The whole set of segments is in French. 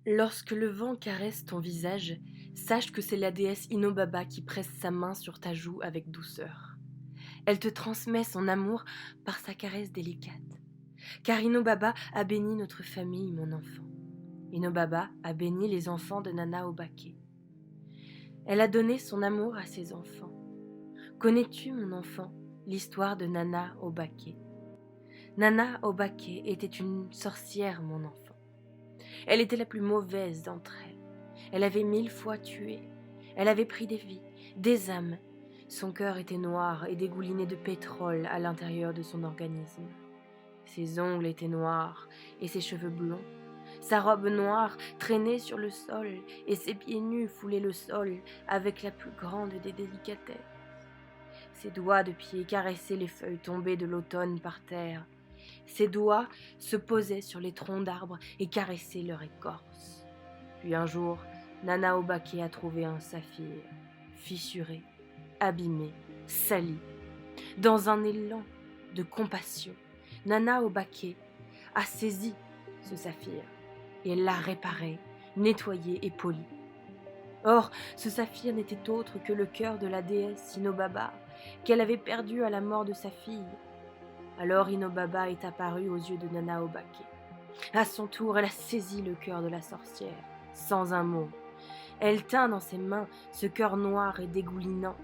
Lorsque le vent caresse ton visage, sache que c'est la déesse Inobaba qui presse sa main sur ta joue avec douceur. Elle te transmet son amour par sa caresse délicate. Car Inobaba a béni notre famille, mon enfant. Inobaba a béni les enfants de Nana Obake. Elle a donné son amour à ses enfants. Connais-tu, mon enfant, l'histoire de Nana Obake? Nana Obake était une sorcière, mon enfant. Elle était la plus mauvaise d'entre elles. Elle avait 1000 fois tué. Elle avait pris des vies, des âmes. Son cœur était noir et dégouliné de pétrole à l'intérieur de son organisme. Ses ongles étaient noirs et ses cheveux blonds. Sa robe noire traînait sur le sol et ses pieds nus foulaient le sol avec la plus grande des délicatesses. Ses doigts de pied caressaient les feuilles tombées de l'automne par terre. Ses doigts se posaient sur les troncs d'arbres et caressaient leur écorce. Puis un jour, Nana Obake a trouvé un saphir, fissuré, abîmé, sali. Dans un élan de compassion, Nana Obake a saisi ce saphir et l'a réparé, nettoyé et poli. Or, ce saphir n'était autre que le cœur de la déesse Inobaba, qu'elle avait perdu à la mort de sa fille. Alors Inobaba est apparue aux yeux de Nana Obake. À son tour, elle a saisi le cœur de la sorcière, sans un mot. Elle tint dans ses mains ce cœur noir et dégoulinant.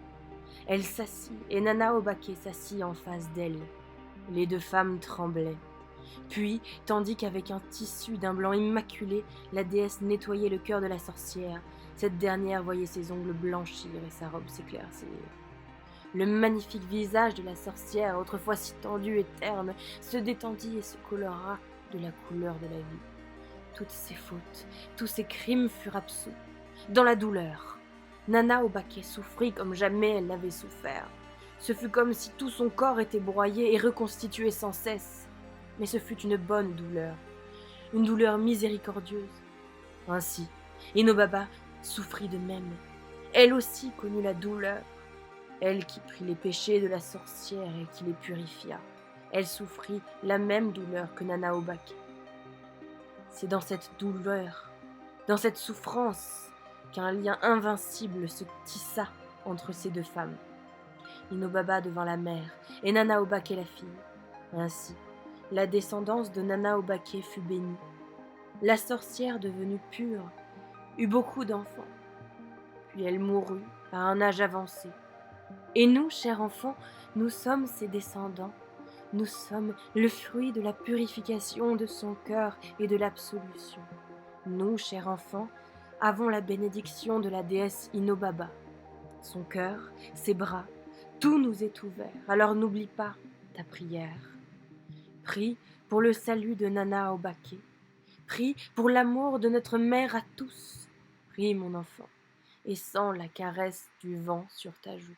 Elle s'assit, et Nana Obake s'assit en face d'elle. Les deux femmes tremblaient. Puis, tandis qu'avec un tissu d'un blanc immaculé, la déesse nettoyait le cœur de la sorcière, cette dernière voyait ses ongles blanchir et sa robe s'éclaircir. Le magnifique visage de la sorcière, autrefois si tendu et terne, se détendit et se colora de la couleur de la vie. Toutes ses fautes, tous ses crimes furent absous. Dans la douleur, Nana Obake souffrit comme jamais elle l'avait souffert. Ce fut comme si tout son corps était broyé et reconstitué sans cesse. Mais ce fut une bonne douleur, une douleur miséricordieuse. Ainsi, Inobaba souffrit de même. Elle aussi connut la douleur. Elle qui prit les péchés de la sorcière et qui les purifia. Elle souffrit la même douleur que Nana Obake. C'est dans cette douleur, dans cette souffrance, qu'un lien invincible se tissa entre ces deux femmes. Inobaba devint la mère et Nana Obake la fille. Ainsi, la descendance de Nana Obake fut bénie. La sorcière devenue pure eut beaucoup d'enfants. Puis elle mourut à un âge avancé. Et nous, chers enfants, nous sommes ses descendants. Nous sommes le fruit de la purification de son cœur et de l'absolution. Nous, chers enfants, avons la bénédiction de la déesse Inobaba. Son cœur, ses bras, tout nous est ouvert. Alors n'oublie pas ta prière. Prie pour le salut de Nana Obake. Prie pour l'amour de notre mère à tous. Prie, mon enfant, et sens la caresse du vent sur ta joue.